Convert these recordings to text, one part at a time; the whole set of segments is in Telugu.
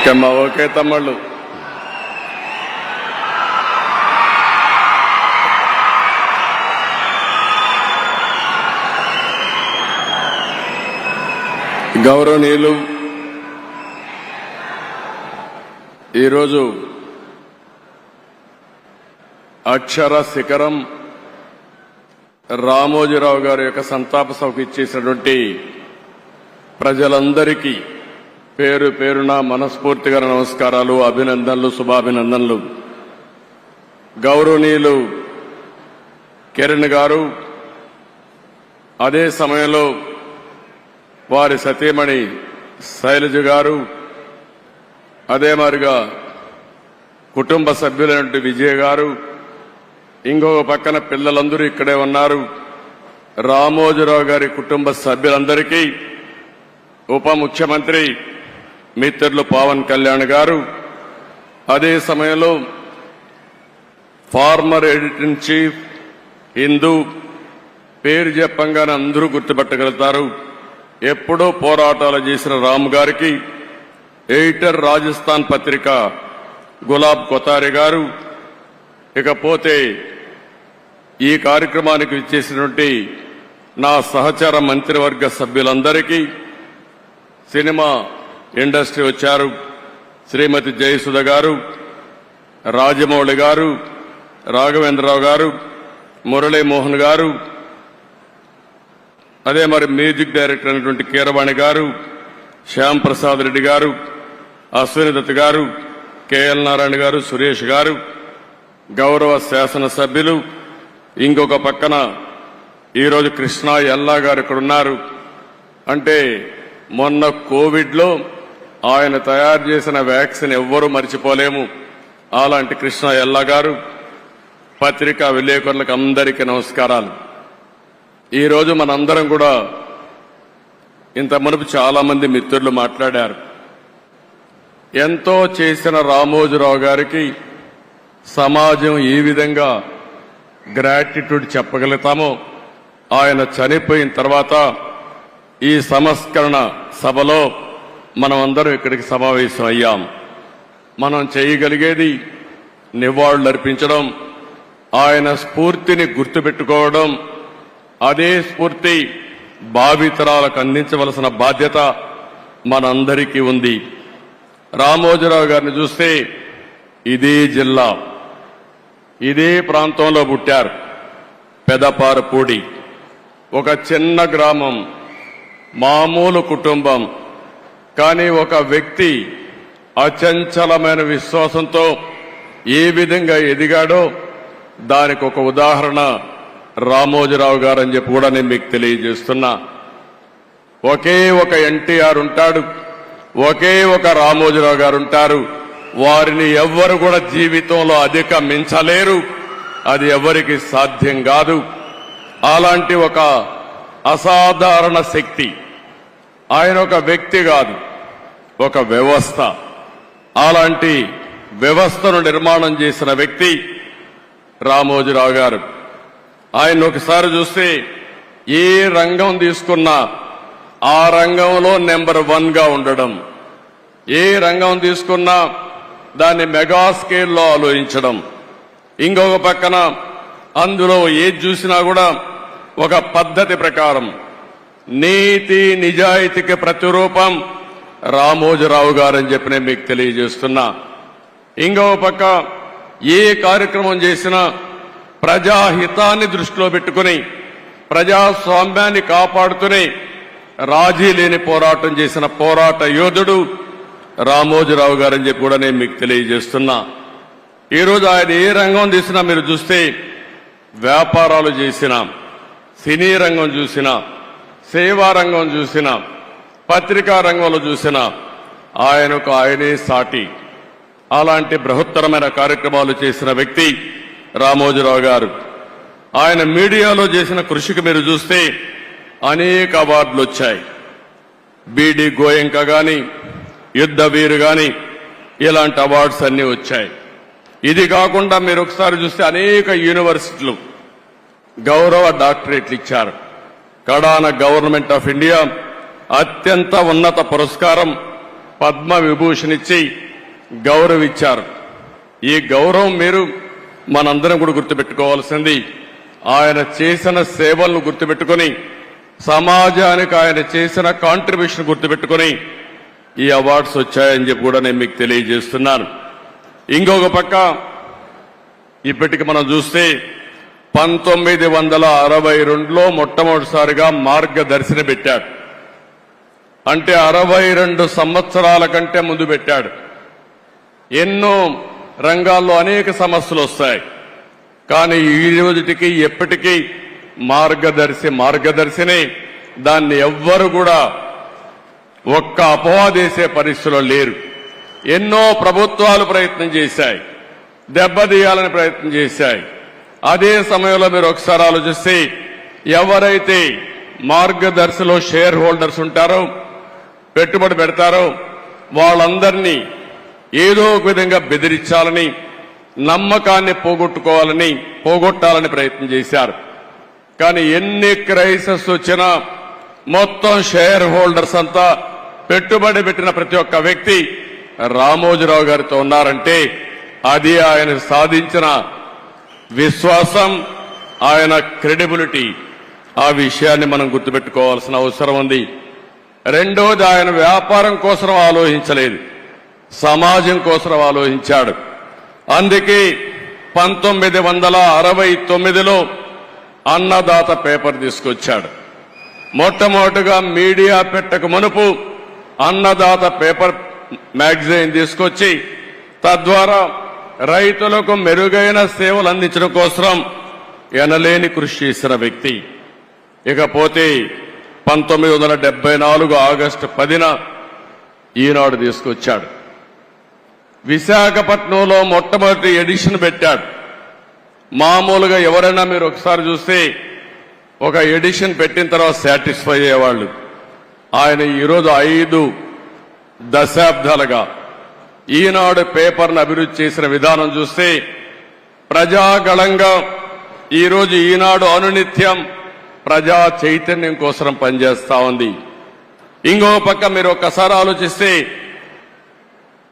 ఓకే అమ్మా, ఓకే తమ్ముళ్ళు. గౌరవనీయులు, ఈరోజు అక్షర శిఖరం రామోజీరావు గారి యొక్క సంతాప సభకు ఇచ్చేసినటువంటి ప్రజలందరికీ పేరు పేరున మనస్ఫూర్తిగా నమస్కారాలు, అభినందనలు, శుభాభినందనలు. గౌరవనీయులు కిరణ్ గారు, అదే సమయంలో వారి సతీమణి శైలజ గారు, అదే మాదిరిగా కుటుంబ సభ్యులైనటువంటి విజయ్ గారు, ఇంకొక పక్కన పిల్లలందరూ ఇక్కడే ఉన్నారు. రామోజీరావు గారి కుటుంబ సభ్యులందరికీ ఉప ముఖ్యమంత్రి మిత్రులు పవన్ కళ్యాణ్ గారు, అదే సమయంలో former editor in chief Hindu, పేరు చెప్పంగానే అందరూ గుర్తుపట్టగలుగుతారు, ఎప్పుడో పోరాటాలు చేసిన రామ్ గారికి, ఎడిటర్ రాజస్థాన్ పత్రిక గులాబ్ కొతారి గారు, ఇకపోతే ఈ కార్యక్రమానికి విచ్చేసినటువంటి నా సహచర మంత్రివర్గ సభ్యులందరికీ, సినిమా ఇండస్ట్రీ వచ్చారు, శ్రీమతి జయసుధ గారు, రాజమౌళి గారు, రాఘవేంద్రరావు గారు, మురళీమోహన్ గారు, అదే మరి మ్యూజిక్ డైరెక్టర్ అయినటువంటి కీరవాణి గారు, శ్యామ్ ప్రసాద్ రెడ్డి గారు, అశ్విని దత్ గారు, కేఎల్ నారాయణ గారు, సురేష్ గారు, గౌరవ శాసనసభ్యులు, ఇంకొక పక్కన ఈరోజు కృష్ణా ఎల్లా గారు ఇక్కడ ఉన్నారు. అంటే మొన్న కోవిడ్లో ఆయన తయారు చేసిన వ్యాక్సిన్ ఎవ్వరూ మర్చిపోలేము. అలాంటి కృష్ణా ఎల్లా గారు, పత్రికా విలేకరులకు అందరికీ నమస్కారాలు. ఈరోజు మనందరం కూడా ఇంత మునుపు చాలా మంది మిత్రులు మాట్లాడారు. ఎంతో చేసిన రామోజీరావు గారికి సమాజం ఈ విధంగా గ్రాటిట్యూడ్ చెప్పగలుగుతామో, ఆయన చనిపోయిన తర్వాత ఈ సంస్కరణ సభలో మనం అందరం ఇక్కడికి సమావేశం అయ్యాం. మనం చేయగలిగేది నివాళులర్పించడం, ఆయన స్ఫూర్తిని గుర్తుపెట్టుకోవడం, అదే స్ఫూర్తి భావితరాలకు అందించవలసిన బాధ్యత మనందరికీ ఉంది. రామోజీరావు గారిని చూస్తే ఇదే జిల్లా, ఇదే ప్రాంతంలో పుట్టారు. పెదపారపూడి, ఒక చిన్న గ్రామం, మామూలు కుటుంబం. కానీ ఒక వ్యక్తి అచంచలమైన విశ్వాసంతో ఏ విధంగా ఎదిగాడో దానికి ఒక ఉదాహరణ రామోజీరావు గారు అని చెప్పి కూడా నేను మీకు తెలియజేస్తున్నా. ఒకే ఒక ఎన్టీఆర్ ఉంటాడు, ఒకే ఒక రామోజీరావు గారు ఉంటారు. వారిని ఎవ్వరు కూడా జీవితంలో అధిగమించలేరు, అది ఎవరికి సాధ్యం కాదు. అలాంటి ఒక అసాధారణ శక్తి. ఆయన ఒక వ్యక్తి కాదు, ఒక వ్యవస్థ. అలాంటి వ్యవస్థను నిర్మాణం చేసిన వ్యక్తి రామోజీరావు గారు. ఆయన ఒకసారి చూస్తే ఏ రంగం తీసుకున్నా ఆ రంగంలో నెంబర్ 1 గా ఉండడం, ఏ రంగం తీసుకున్నా దాన్ని మెగా స్కేల్లో ఆలోచించడం, ఇంకొక పక్కన అందులో ఏది చూసినా కూడా ఒక పద్ధతి ప్రకారం నీతి నిజాయితీకి ప్రతిరూపం రామోజీరావు గారని చెప్పి నేను మీకు తెలియజేస్తున్నా. ఇంకొక పక్క ఏ కార్యక్రమం చేసినా ప్రజాహితాన్ని దృష్టిలో పెట్టుకుని, ప్రజాస్వామ్యాన్ని కాపాడుతూనే రాజీ లేని పోరాటం చేసిన పోరాట యోధుడు రామోజీరావు గారని చెప్పి కూడా నేను మీకు తెలియజేస్తున్నా. ఈరోజు ఆయన ఏ రంగం తీసినా మీరు చూస్తే, వ్యాపారాలు చేసినా, సినీ రంగం చూసినా, సేవా రంగం చూసినా, పత్రికా రంగంలో చూసినా ఆయనే సాటి. అలాంటి బృహత్తరమైన కార్యక్రమాలు చేసిన వ్యక్తి రామోజీరావు గారు. ఆయన మీడియాలో చేసిన కృషికి మీరు చూస్తే అనేక అవార్డులు వచ్చాయి. బీడీ గోయంక గాని, యుద్ధ వీరు గాని, ఇలాంటి అవార్డ్స్ అన్ని వచ్చాయి. ఇది కాకుండా మీరు ఒకసారి చూస్తే అనేక యూనివర్సిటీలు గౌరవ డాక్టరేట్లు ఇచ్చారు. కడాన గవర్నమెంట్ ఆఫ్ ఇండియా అత్యంత ఉన్నత పురస్కారం పద్మ విభూషణ్ ఇచ్చి గౌరవించారు. ఈ గౌరవం మీరు మనందరం కూడా గుర్తుపెట్టుకోవాల్సింది. ఆయన చేసిన సేవలను గుర్తుపెట్టుకుని, సమాజానికి ఆయన చేసిన కాంట్రిబ్యూషన్ గుర్తుపెట్టుకుని ఈ అవార్డ్స్ వచ్చాయని చెప్పి కూడా నేను మీకు తెలియజేస్తున్నాను. ఇంకొక పక్క ఇప్పటికి మనం చూస్తే 1962లో మొట్టమొదటిసారిగా మార్గదర్శిని పెట్టాడు. అంటే 62 సంవత్సరాల కంటే ముందు పెట్టాడు. ఎన్నో రంగాల్లో అనేక సమస్యలు వస్తాయి, కానీ ఈ రోజుటికి ఎప్పటికీ మార్గదర్శిని దాన్ని ఎవ్వరు కూడా ఒక్క అపవాదేసే పరిస్థితిలో లేరు. ఎన్నో ప్రభుత్వాలు ప్రయత్నం చేశాయి, దెబ్బతీయాలని ప్రయత్నం చేశాయి. అదే సమయంలో మీరు ఒకసారి ఆలోచిస్తే ఎవరైతే మార్గదర్శిలో షేర్ హోల్డర్స్ ఉంటారో, పెట్టుబడి పెడతారో వాళ్ళందరినీ ఏదో ఒక విధంగా బెదిరించాలని, నమ్మకాన్ని పోగొట్టాలని ప్రయత్నం చేశారు. కానీ ఎన్ని క్రైసిస్ వచ్చినా మొత్తం షేర్ హోల్డర్స్ అంతా, పెట్టుబడి పెట్టిన ప్రతి ఒక్క వ్యక్తి రామోజీరావు గారితో ఉన్నారంటే అది ఆయన సాధించిన విశ్వాసం, ఆయన క్రెడిబిలిటీ. ఆ విషయాన్ని మనం గుర్తుపెట్టుకోవాల్సిన అవసరం ఉంది. రెండోది, ఆయన వ్యాపారం కోసం ఆలోచించలేదు, సమాజం కోసం ఆలోచించాడు. అందుకే 1969లో అన్నదాత పేపర్ తీసుకొచ్చాడు. మొట్టమొదటిగా మీడియా పెట్టక మునుపు అన్నదాత పేపర్ మ్యాగజైన్ తీసుకొచ్చి తద్వారా రైతులకు మెరుగైన సేవలు అందించడం కోసం ఎనలేని కృషి చేసిన వ్యక్తి. ఇకపోతే 1974 ఆగస్టు 10న ఈనాడు తీసుకొచ్చాడు. విశాఖపట్నంలో మొట్టమొదటి ఎడిషన్ పెట్టాడు. మామూలుగా ఎవరైనా మీరు ఒకసారి చూస్తే ఒక ఎడిషన్ పెట్టిన తర్వాత సాటిస్ఫై అయ్యేవాళ్ళు. ఆయన ఈరోజు 5 దశాబ్దాలుగా ఈనాడు పేపర్ను అభివృద్ధి చేసిన విధానం చూస్తే ప్రజాగళంగా ఈరోజు ఈనాడు అనునిత్యం ప్రజా చైతన్యం కోసం పనిచేస్తా ఉంది. ఇంకో పక్క మీరు ఒక్కసారి ఆలోచిస్తే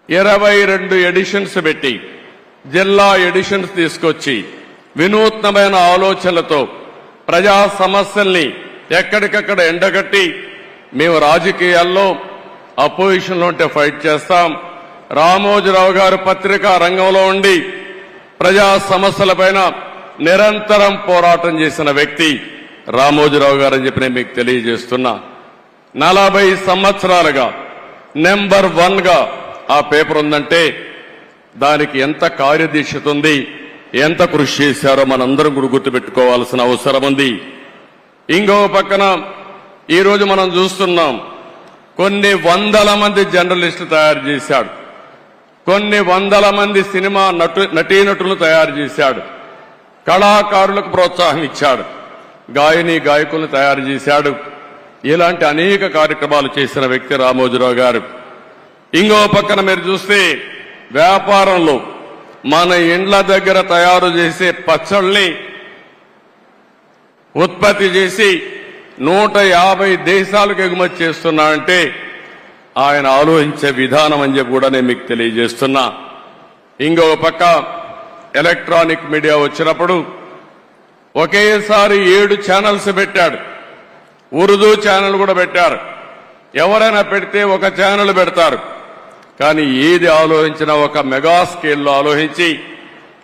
22 ఎడిషన్స్ పెట్టి, జిల్లా ఎడిషన్స్ తీసుకొచ్చి వినూత్నమైన ఆలోచనలతో ప్రజా సమస్యల్ని ఎక్కడికక్కడ ఎండగట్టి, మేము రాజకీయాల్లో అపోజిషన్లో ఉంటే ఫైట్ చేస్తాం, రామోజీరావు గారు పత్రికా రంగంలో ఉండి ప్రజా సమస్యలపైన నిరంతరం పోరాటం చేసిన వ్యక్తి రామోజీరావు గారు అని చెప్పి నేను మీకు తెలియజేస్తున్నా. 40 సంవత్సరాలుగా నెంబర్ 1గా ఆ పేపర్ ఉందంటే దానికి ఎంత కార్యదీక్షత ఉంది, ఎంత కృషి చేశారో మనందరం కూడా గుర్తుపెట్టుకోవాల్సిన అవసరం ఉంది. ఇంకో పక్కన ఈరోజు మనం చూస్తున్నాం, కొన్ని వందల మంది జర్నలిస్టులు తయారు చేశాడు, కొన్ని వందల మంది సినిమా నటీనటులను తయారు చేశాడు, కళాకారులకు ప్రోత్సాహం ఇచ్చాడు, గాయకులను తయారు చేశాడు. ఇలాంటి అనేక కార్యక్రమాలు చేసిన వ్యక్తి రామోజీరావు గారు. ఇంకో పక్కన మీరు చూస్తే వ్యాపారంలో మన ఇండ్ల దగ్గర తయారు చేసే పచ్చళ్ళని ఉత్పత్తి చేసి 150 దేశాలకు ఎగుమతి చేస్తున్నాడంటే ఆయన ఆలోచించే విధానం అని చెప్పి కూడా నేను మీకు తెలియజేస్తున్నా. ఇంకో పక్క ఎలక్ట్రానిక్ మీడియా వచ్చినప్పుడు ఒకేసారి 7 ఛానల్స్ పెట్టాడు. ఉర్దూ ఛానల్ కూడా పెట్టారు. ఎవరైనా పెడితే ఒక ఛానల్ పెడతారు, కానీ ఏది ఆలోచించినా ఒక మెగా స్కేల్లో ఆలోచించి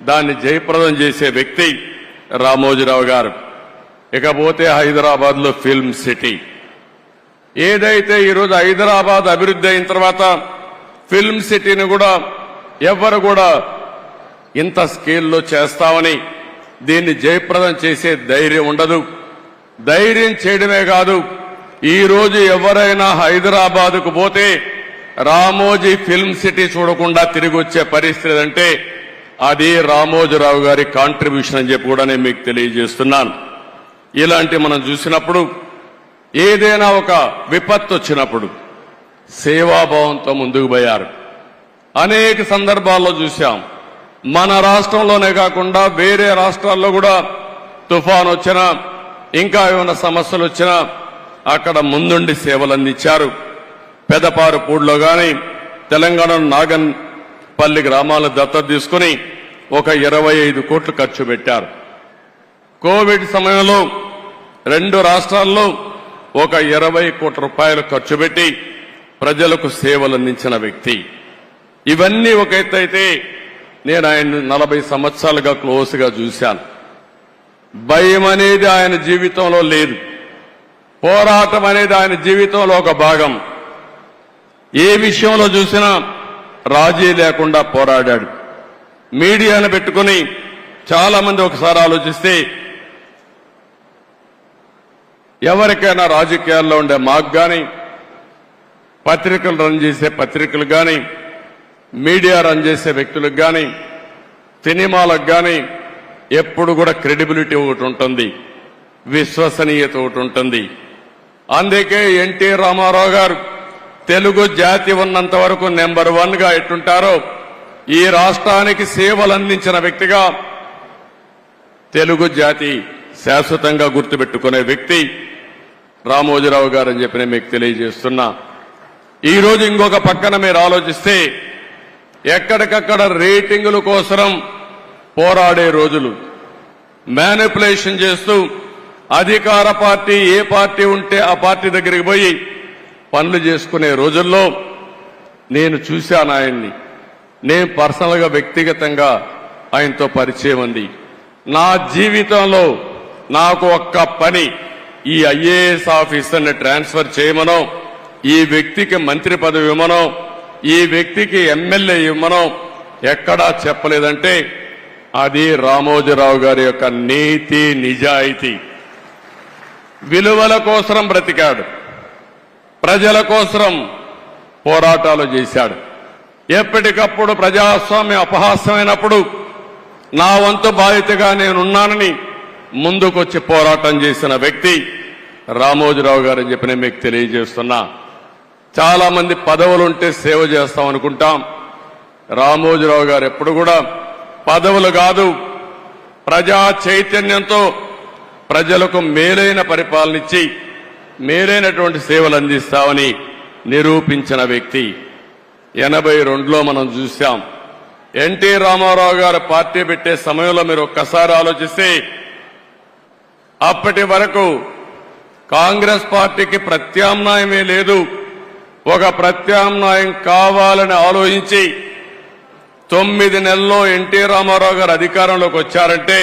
దాన్ని జయప్రదం చేసే వ్యక్తి రామోజీరావు గారు. ఇకపోతే హైదరాబాద్ లో ఫిల్మ్ సిటీ ఏదైతే ఈరోజు హైదరాబాద్ అభివృద్ధి అయిన తర్వాత ఫిల్మ్ సిటీని కూడా ఎవరు కూడా ఇంత స్కేల్లో చేస్తామని, దీన్ని జయప్రదం చేసే ధైర్యం ఉండదు. ధైర్యం చేయడమే కాదు, ఈ రోజు ఎవరైనా హైదరాబాద్కు పోతే రామోజీ ఫిల్మ్ సిటీ చూడకుండా తిరిగి వచ్చే పరిస్థితి అంటే అది రామోజీరావు గారి కాంట్రిబ్యూషన్ అని చెప్పి కూడా నేను మీకు తెలియజేస్తున్నాను. ఇలాంటి మనం చూసినప్పుడు ఏదైనా ఒక విపత్తు వచ్చినప్పుడు సేవాభావంతో ముందుకు పోయారు. అనేక సందర్భాల్లో చూశాం. మన రాష్ట్రంలోనే కాకుండా వేరే రాష్ట్రాల్లో కూడా తుఫాన్ వచ్చినా, ఇంకా ఏమైనా సమస్యలు వచ్చినా అక్కడ ముందుండి సేవలు అందించారు. పెదపారుపూడిలో గాని, తెలంగాణ నాగన్పల్లి గ్రామాలను దత్తత తీసుకుని ఒక 25 కోట్లు ఖర్చు పెట్టారు. కోవిడ్ సమయంలో 2 రాష్ట్రాల్లో ఒక 20 కోట్ల రూపాయలు ఖర్చు పెట్టి ప్రజలకు సేవలు అందించిన వ్యక్తి. ఇవన్నీ ఒక ఎత్తు అయితే నేను ఆయన 40 సంవత్సరాలుగా క్లోజ్గా చూశాను. భయం అనేది ఆయన జీవితంలో లేదు. పోరాటం అనేది ఆయన జీవితంలో ఒక భాగం. ఏ విషయంలో చూసినా రాజీ లేకుండా పోరాడాడు. మీడియాను పెట్టుకుని చాలా మంది ఒకసారి ఆలోచిస్తే ఎవరికైనా రాజకీయాల్లో ఉండే మాకు కానీ, పత్రికలు రన్ చేసే పత్రికలు కానీ, మీడియా రన్ చేసే వ్యక్తులకు కానీ, సినిమాలకు కానీ ఎప్పుడు కూడా క్రెడిబిలిటీ ఒకటి ఉంటుంది, విశ్వసనీయత ఒకటి ఉంటుంది. అందుకే ఎన్టీ రామారావు గారు తెలుగు జాతి ఉన్నంత వరకు నెంబర్ 1 గా ఎట్టుంటారో ఈ రాష్ట్రానికి సేవలు అందించిన వ్యక్తిగా తెలుగు జాతి శాశ్వతంగా గుర్తుపెట్టుకునే వ్యక్తి రామోజీరావు గారు అని చెప్పి నేను మీకు తెలియజేస్తున్నా. ఈ రోజు ఇంకొక పక్కన మీరు ఆలోచిస్తే ఎక్కడికక్కడ రేటింగుల కోసం పోరాడే రోజులు, మ్యానిపులేషన్ చేస్తూ అధికార పార్టీ ఏ పార్టీ ఉంటే ఆ పార్టీ దగ్గరికి పోయి పనులు చేసుకునే రోజుల్లో నేను చూశాను ఆయన్ని. నేను పర్సనల్ గా వ్యక్తిగతంగా ఆయనతో పరిచయం ఉంది. నా జీవితంలో నాకు ఒక్క పని, ఈ ఐఏఎస్ ఆఫీసర్ని ట్రాన్స్ఫర్ చేయమనో, ఈ వ్యక్తికి మంత్రి పదవి ఇవ్వమనో, ఈ వ్యక్తికి ఎమ్మెల్యే ఇవ్వమనో ఎక్కడా చెప్పలేదంటే అది రామోజీరావు గారి యొక్క నీతి నిజాయితీ. విలువల కోసం బ్రతికాడు, ప్రజల కోసం పోరాటాలు చేశాడు. ఎప్పటికప్పుడు ప్రజాస్వామ్యం అపహాస్యమైనప్పుడు నా వంతు బాధ్యతగా నేనున్నానని ముందుకొచ్చి పోరాటం చేసిన వ్యక్తి రామోజీరావు గారు అని చెప్పి నేను మీకు తెలియజేస్తున్నా. చాలా మంది పదవులుంటే సేవ చేస్తాం అనుకుంటాం. రామోజీరావు గారు ఎప్పుడు కూడా పదవులు కాదు, ప్రజా చైతన్యంతో ప్రజలకు మేలైన పరిపాలన ఇచ్చి మేలైనటువంటి సేవలు అందిస్తామని నిరూపించిన వ్యక్తి. 82లో మనం చూశాం. ఎన్టీ రామారావు గారు పార్టీ పెట్టే సమయంలో మీరు ఒక్కసారి ఆలోచిస్తే అప్పటి వరకు కాంగ్రెస్ పార్టీకి ప్రత్యామ్నాయమే లేదు. ఒక ప్రత్యామ్నాయం కావాలని ఆలోచించి 9 నెలల్లో ఎన్టీ రామారావు గారు అధికారంలోకి వచ్చారంటే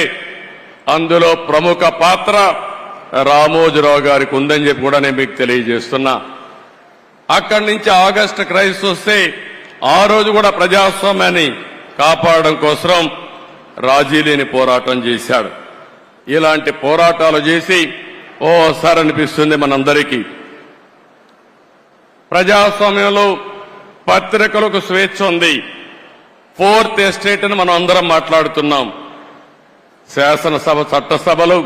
అందులో ప్రముఖ పాత్ర రామోజీరావు గారికి ఉందని చెప్పి కూడా నేను మీకు తెలియజేస్తున్నా. అక్కడి నుంచి ఆగస్టు క్రైసిస్ వస్తే ఆ రోజు కూడా ప్రజాస్వామ్యాన్ని కాపాడడం కోసం రాజీ లేని పోరాటం చేశాడు. ఇలాంటి పోరాటాలు చేసి ఓసారి అనిపిస్తుంది మనందరికీ, ప్రజాస్వామ్యంలో పత్రికలకు స్వేచ్ఛ ఉంది. 4th ఎస్టేట్ అని మనం అందరం మాట్లాడుతున్నాం. శాసనసభ, చట్టసభలు,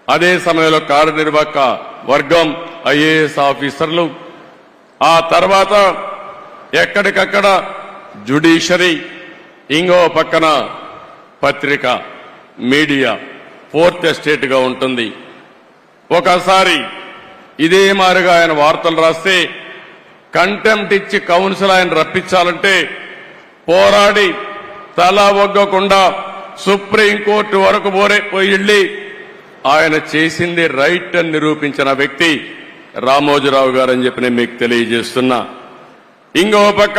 అదే సమయంలో కార్యనిర్వాహక వర్గం, ఐఏఎస్ ఆఫీసర్లు, ఆ తర్వాత ఎక్కడికక్కడ జ్యుడిషియరీ, ఇంకో పక్కన పత్రిక, మీడియా 4th ఎస్టేట్ గా ఉంటుంది. ఒకసారి ఇదే మారిగా ఆయన వార్తలు రాస్తే కంటెంప్ట్ ఇచ్చి కౌన్సిల్ ఆయన రప్పించాలంటే పోరాడి తల ఒగ్గకుండా సుప్రీంకోర్టు వరకు పోయి ఆయన చేసింది రైట్ అని నిరూపించిన వ్యక్తి రామోజీరావు గారు అని చెప్పి నేను మీకు తెలియజేస్తున్నా. ఇంకో పక్క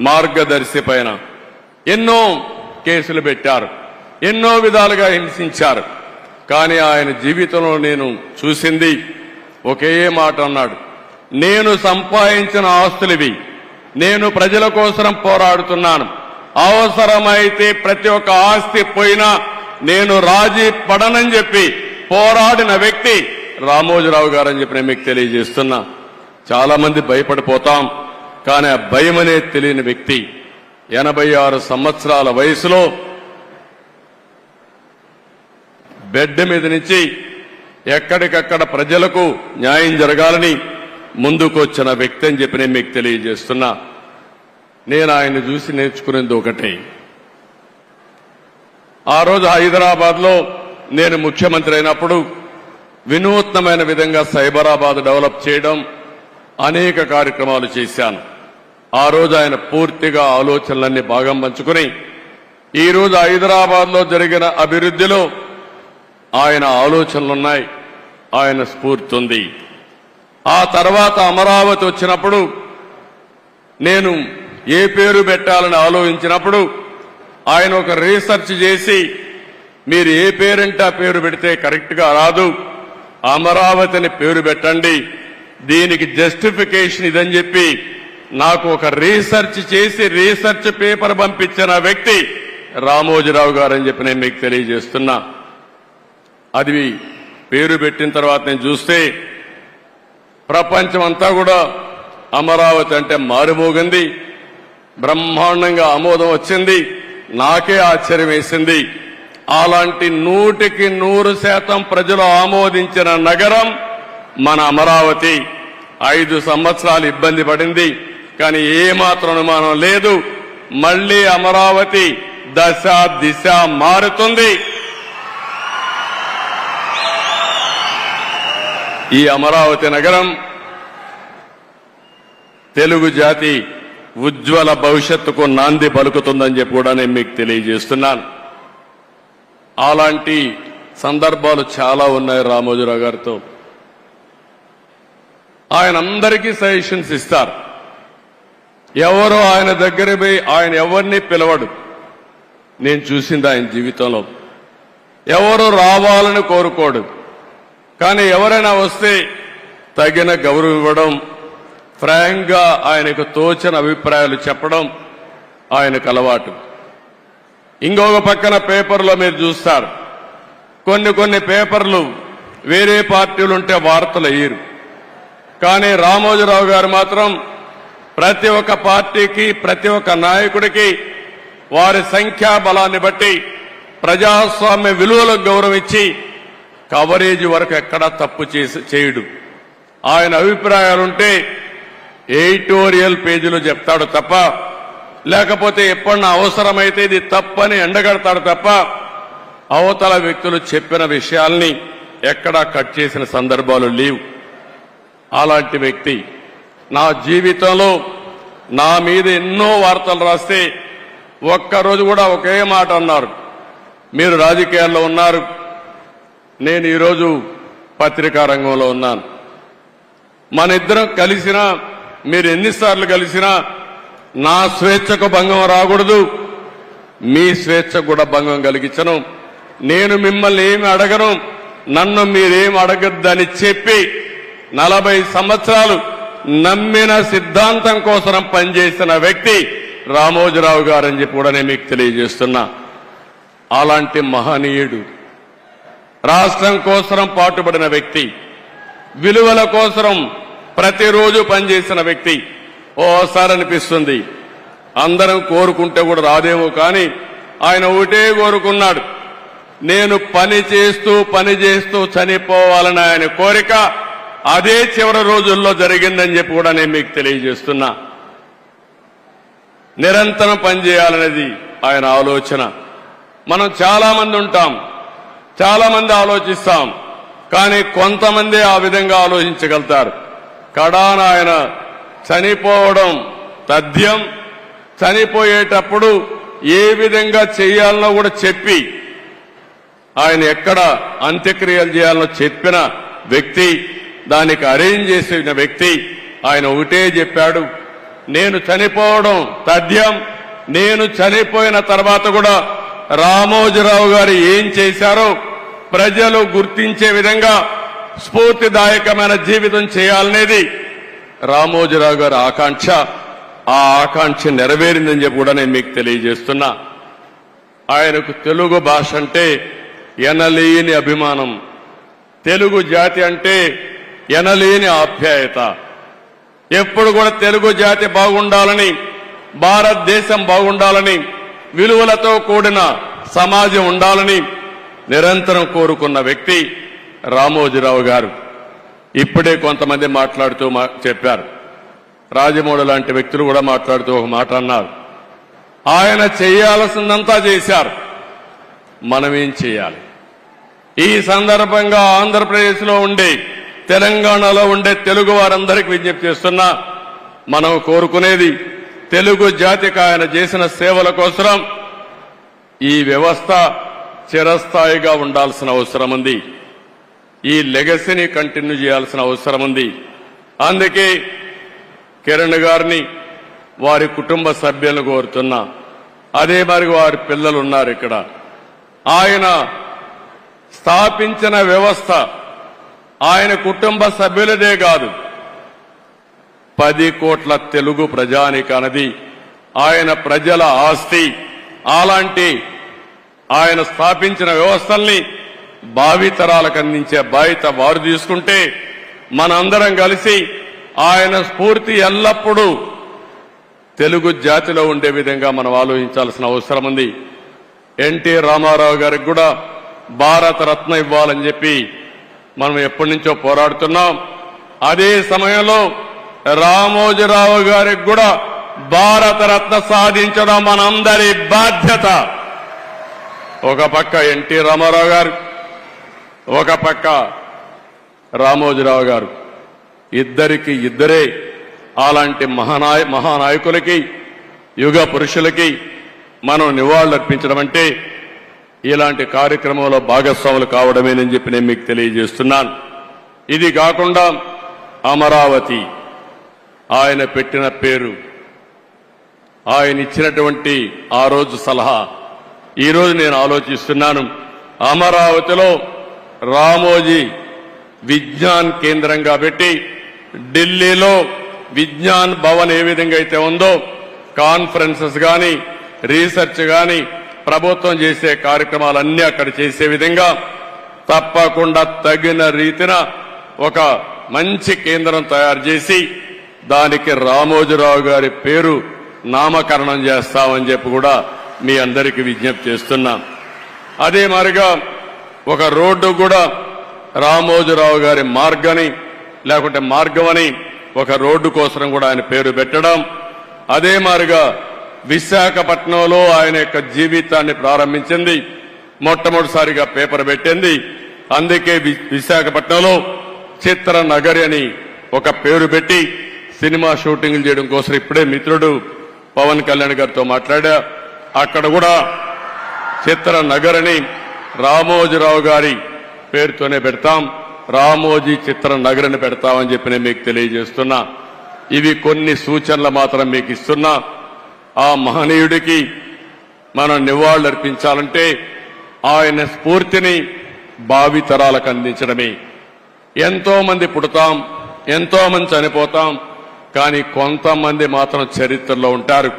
మార్గదర్శి పైన ఎన్నో కేసులు పెట్టారు, ఎన్నో విధాలుగా హింసించారు. కానీ ఆయన జీవితంలో నేను చూసింది ఒకే మాట అన్నాడు, నేను సంపాదించిన ఆస్తులివి, నేను ప్రజల కోసం పోరాడుతున్నాను, అవసరమైతే ప్రతి ఒక్క ఆస్తి పోయినా నేను రాజీ పడనని చెప్పి పోరాడిన వ్యక్తి రామోజీరావు గారు అని చెప్పి నేను మీకు తెలియజేస్తున్నా. చాలా మంది భయపడిపోతాం, కానీ ఆ భయం అనేది తెలియని వ్యక్తి 86 సంవత్సరాల వయసులో బెడ్ మీద నుంచి ఎక్కడికక్కడ ప్రజలకు న్యాయం జరగాలని ముందుకు వచ్చిన వ్యక్తి అని చెప్పి నేను మీకు తెలియజేస్తున్నా. నేను ఆయన్ని చూసి నేర్చుకునేది ఒకటే, ఆ రోజు హైదరాబాద్ లో నేను ముఖ్యమంత్రి అయినప్పుడు వినూత్నమైన విధంగా సైబరాబాద్ డెవలప్ చేయడం, అనేక కార్యక్రమాలు చేశాను. ఆ రోజు ఆయన పూర్తిగా ఆలోచనలన్నీ భాగం పంచుకుని ఈ రోజు హైదరాబాద్లో జరిగిన అభివృద్ధిలో ఆయన ఆలోచనలున్నాయి, ఆయన స్ఫూర్తి ఉంది. ఆ తర్వాత అమరావతి వచ్చినప్పుడు నేను ఏ పేరు పెట్టాలని ఆలోచించినప్పుడు ఆయన ఒక రీసెర్చ్ చేసి మీరు ఏ పేరంటే ఆ పేరు పెడితే కరెక్ట్గా రాదు, అమరావతిని పేరు పెట్టండి, దీనికి జస్టిఫికేషన్ ఇదని చెప్పి నాకు ఒక రీసెర్చ్ చేసి రీసెర్చ్ పేపర్ పంపించిన వ్యక్తి రామోజీరావు గారని చెప్పి నేను మీకు తెలియజేస్తున్నా. అది పేరు పెట్టిన తర్వాత నేను చూస్తే ప్రపంచం అంతా కూడా అమరావతి అంటే మారుమోగింది, బ్రహ్మాండంగా ఆమోదం వచ్చింది. నాకే ఆశ్చర్యం వేసింది. అలాంటి 100% ప్రజలు ఆమోదించిన నగరం మన అమరావతి. 5 సంవత్సరాలు ఇబ్బంది పడింది, కానీ ఏమాత్రం అనుమానం లేదు, మళ్లీ అమరావతి దశ దిశ మారుతుంది. ఈ అమరావతి నగరం తెలుగు జాతి ఉజ్వల భవిష్యత్తుకు నాంది పలుకుతుందని చెప్పి కూడా నేను మీకు తెలియజేస్తున్నాను. అలాంటి సందర్భాలు చాలా ఉన్నాయి రామోజీరావు గారితో. ఆయన అందరికీ సజెషన్స్ ఇస్తారు. ఎవరో ఆయన దగ్గర పోయి ఆయన ఎవరిని పిలవడు. నేను చూసింది ఆయన జీవితంలో. ఎవరు రావాలని కోరుకోడు, కానీ ఎవరైనా వస్తే తగిన గౌరవం ఇవ్వడం, ఫ్రాంక్ గా ఆయనకు తోచిన అభిప్రాయాలు చెప్పడం ఆయనకు అలవాటు. ఇంకొక పక్కన పేపర్లో మీరు చూస్తారు, కొన్ని పేపర్లు వేరే పార్టీలు ఉంటే వార్తలు వేయరు, కానీ రామోజీరావు గారు మాత్రం ప్రతి ఒక్క పార్టీకి ప్రతి ఒక్క నాయకుడికి వారి సంఖ్యాబలాన్ని బట్టి ప్రజాస్వామ్య విలువలకు గౌరవం ఇచ్చి కవరేజ్ వరకు ఎక్కడా తప్పు చేయడు. ఆయన అభిప్రాయాలుంటే ఎడిటోరియల్ పేజీలో చెప్తాడు తప్ప, లేకపోతే ఎప్పుడన్నా అవసరమైతే ఇది తప్పని ఎండగడతాడు తప్ప అవతల వ్యక్తులు చెప్పిన విషయాల్ని ఎక్కడా కట్ చేసిన సందర్భాలు లేవు. అలాంటి వ్యక్తి నా జీవితంలో నా మీద ఎన్నో వార్తలు రాస్తే ఒక్కరోజు కూడా ఒకే మాట అన్నారు, మీరు రాజకీయాల్లో ఉన్నారు, నేను ఈరోజు పత్రికా రంగంలో ఉన్నాను, మన ఇద్దరం కలిసినా మీరు ఎన్నిసార్లు కలిసినా నా స్వేచ్ఛకు భంగం రాకూడదు, మీ స్వేచ్ఛకు కూడా భంగం కలిగించను, నేను మిమ్మల్ని ఏమి అడగను, నన్ను మీరేం అడగద్దని చెప్పి 40 సంవత్సరాలు నమ్మిన సిద్ధాంతం కోసం పనిచేసిన వ్యక్తి రామోజీరావు గారని చెప్పి కూడా నేను మీకు తెలియజేస్తున్నా. అలాంటి మహనీయుడు, రాష్ట్రం కోసం పాటుపడిన వ్యక్తి, విలువల కోసం ప్రతిరోజు పనిచేసిన వ్యక్తి. ఓసారి అనిపిస్తుంది అందరం కోరుకుంటే కూడా రాదేమో, కానీ ఆయన ఒకటే కోరుకున్నాడు, నేను పని చేస్తూ చనిపోవాలని ఆయన కోరిక. అదే చివరి రోజుల్లో జరిగిందని చెప్పి కూడా నేను మీకు తెలియజేస్తున్నా. నిరంతరం పనిచేయాలనేది ఆయన ఆలోచన. మనం చాలా మంది ఉంటాం, చాలా మంది ఆలోచిస్తాం, కానీ కొంతమంది ఆ విధంగా ఆలోచించగలుగుతారు. కడాన ఆయన చనిపోవడం తథ్యం. చనిపోయేటప్పుడు ఏ విధంగా చేయాలనో కూడా చెప్పి, ఆయన ఎక్కడ అంత్యక్రియలు చేయాలనో చెప్పిన వ్యక్తి, దానికి అరేంజ్ చేసిన వ్యక్తి. ఆయన ఒకటే చెప్పాడు, నేను చనిపోవడం తథ్యం, నేను చనిపోయిన తర్వాత కూడా రామోజీరావు గారు ఏం చేశారో ప్రజలు గుర్తించే విధంగా స్ఫూర్తిదాయకమైన జీవితం చేయాలనేది రామోజీరావు గారి ఆకాంక్ష. ఆ ఆకాంక్ష నెరవేరిందని చెప్పి కూడా నేను మీకు తెలియజేస్తున్నా. ఆయనకు తెలుగు భాష అంటే ఎనలేని అభిమానం, తెలుగు జాతి అంటే ఎనలేని ఆప్యాయత. ఎప్పుడు కూడా తెలుగు జాతి బాగుండాలని, భారతదేశం బాగుండాలని, విలువలతో కూడిన సమాజం ఉండాలని నిరంతరం కోరుకున్న వ్యక్తి రామోజీరావు గారు. ఇప్పుడే కొంతమంది మాట్లాడుతూ చెప్పారు, రాజమౌళి లాంటి వ్యక్తులు కూడా మాట్లాడుతూ ఒక మాట అన్నారు, ఆయన చేయాల్సిందంతా చేశారు, మనమేం చేయాలి? ఈ సందర్భంగా ఆంధ్రప్రదేశ్లో ఉండే, తెలంగాణలో ఉండే తెలుగు వారందరికీ విజ్ఞప్తి చేస్తున్నా, మనం కోరుకునేది తెలుగు జాతికి ఆయన చేసిన సేవల కోసం ఈ వ్యవస్థ చిరస్థాయిగా ఉండాల్సిన అవసరం ఉంది. ఈ లెగసీని కంటిన్యూ చేయాల్సిన అవసరం ఉంది. అందుకే కిరణ్ గారిని వారి కుటుంబ సభ్యులను కోరుతున్నా. అదే మరి వారి పిల్లలు ఉన్నారు ఇక్కడ. ఆయన స్థాపించిన వ్యవస్థ ఆయన కుటుంబ సభ్యులదే కాదు, 10 కోట్ల తెలుగు ప్రజానికన్నది ఆయన ప్రజల ఆస్తి. అలాంటి ఆయన స్థాపించిన వ్యవస్థల్ని భావితరాలకు అందించే బాధ్యత వారు తీసుకుంటే మనందరం కలిసి ఆయన స్ఫూర్తి ఎల్లప్పుడూ తెలుగు జాతిలో ఉండే విధంగా మనం ఆలోచించాల్సిన అవసరం ఉంది. ఎన్టీ రామారావు గారికి కూడా భారతరత్న ఇవ్వాలని చెప్పి మనం ఎప్పటి నుంచో పోరాడుతున్నాం. అదే సమయంలో రామోజీరావు గారికి కూడా భారతరత్న సాధించడం మనందరి బాధ్యత. ఒక పక్క ఎన్టీ రామారావు గారు, ఒక పక్క రామోజీరావు గారు, ఇద్దరికి ఇద్దరే అలాంటి మహానాయకులకి, యుగ పురుషులకి మనం నివాళులర్పించడం అంటే ఇలాంటి కార్యక్రమంలో భాగస్వాములు కావడమేనని చెప్పి నేను మీకు తెలియజేస్తున్నాను. ఇది కాకుండా అమరావతి ఆయన పెట్టిన పేరు, ఆయన ఇచ్చినటువంటి ఆ రోజు సలహా, ఈరోజు నేను ఆలోచిస్తున్నాను. అమరావతిలో రామోజీ విజ్ఞాన్ కేంద్రంగా పెట్టి ఢిల్లీలో విజ్ఞాన్ భవన్ ఏ విధంగా అయితే ఉందో కాన్ఫరెన్సెస్ గాని, రీసెర్చ్ గాని, ప్రభుత్వం చేసే కార్యక్రమాలన్నీ అక్కడ చేసే విధంగా తప్పకుండా తగిన రీతిన ఒక మంచి కేంద్రం తయారు చేసి దానికి రామోజీరావు గారి పేరు నామకరణం చేస్తామని చెప్పి కూడా మీ అందరికీ విజ్ఞప్తి చేస్తున్నాం. అదే మాదిరిగా ఒక రోడ్డు కూడా రామోజీరావు గారి మార్గని లేకుంటే మార్గమని ఒక రోడ్డు కోసం కూడా ఆయన పేరు పెట్టడం. అదే మాదిరిగా విశాఖపట్నంలో ఆయన యొక్క జీవితాన్ని ప్రారంభించింది, మొట్టమొదటిసారిగా పేపర్ పెట్టింది. అందుకే విశాఖపట్నంలో చిత్ర నగరి అని ఒక పేరు పెట్టి సినిమా షూటింగ్లు చేయడం కోసం ఇప్పుడే మిత్రుడు పవన్ కళ్యాణ్ గారితో మాట్లాడా. అక్కడ కూడా చిత్ర నగరిని రామోజీరావు గారి పేరుతోనే పెడతాం, రామోజీ చిత్ర నగరిని పెడతామని చెప్పి నేను మీకు తెలియజేస్తున్నా. ఇవి కొన్ని సూచనలు మాత్రం మీకు ఇస్తున్నా. ఆ మహనీయుడికి మనం నివాళులర్పించాలంటే ఆయన స్ఫూర్తిని భావితరాలకు అందించడమే. ఎంతో మంది పుడతాం, ఎంతో మంది చనిపోతాం, కానీ కొంతమంది మాత్రం చరిత్రలో ఉంటారు.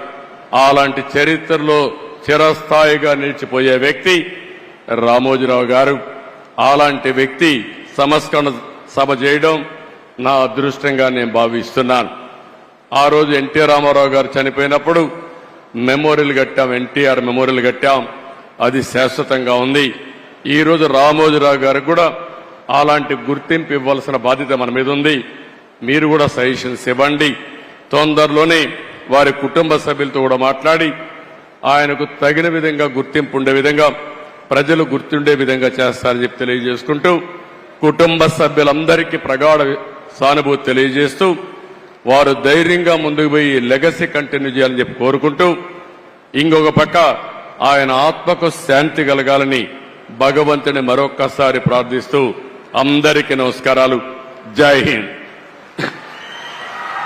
అలాంటి చరిత్రలో చిరస్థాయిగా నిలిచిపోయే వ్యక్తి రామోజీరావు గారు. అలాంటి వ్యక్తి సంస్కరణ సభ చేయడం నా అదృష్టంగా నేను భావిస్తున్నాను. ఆ రోజు ఎన్టీ రామారావు గారు చనిపోయినప్పుడు మెమోరియల్ కట్టాం, ఎన్టీఆర్ మెమోరియల్ కట్టాం, అది శాశ్వతంగా ఉంది. ఈ రోజు రామోజీరావు గారికి కూడా అలాంటి గుర్తింపు ఇవ్వాల్సిన బాధ్యత మన మీద ఉంది. మీరు కూడా సజెషన్స్ ఇవ్వండి. తొందరలోనే వారి కుటుంబ సభ్యులతో కూడా మాట్లాడి ఆయనకు తగిన విధంగా గుర్తింపు ఉండే విధంగా, ప్రజలు గుర్తుండే విధంగా చేస్తారని చెప్పి తెలియజేసుకుంటూ, కుటుంబ సభ్యులందరికీ ప్రగాఢ సానుభూతి తెలియజేస్తూ వారు ధైర్యంగా ముందుకు పోయి లెగసీ కంటిన్యూ చేయాలని చెప్పి కోరుకుంటూ, ఇంకొక పక్క ఆయన ఆత్మకు శాంతి కలగాలని భగవంతుని మరొక్కసారి ప్రార్థిస్తూ అందరికీ నమస్కారాలు. జై హింద్.